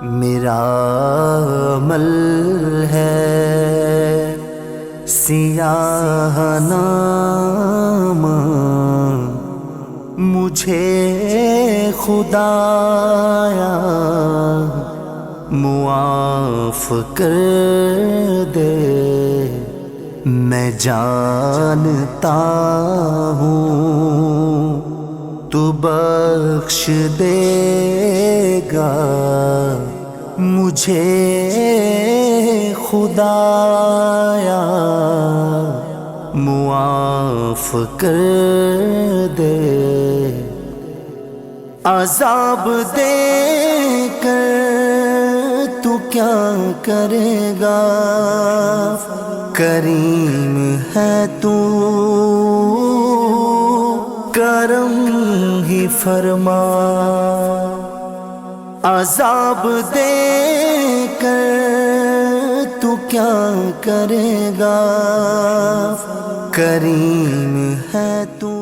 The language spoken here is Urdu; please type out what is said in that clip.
میرا عمل ہے سیاہ نامہ، مجھے خدایا معاف کر دے۔ میں جانتا ہوں تو بخش دے گا، مجھے خدایا معاف کر دے۔ عذاب دے کر تو کیا کرے گا، کریم ہے تو کرم ہی فرما۔ عذاب دے کر تو کیا کرے گا، کریم ہے تو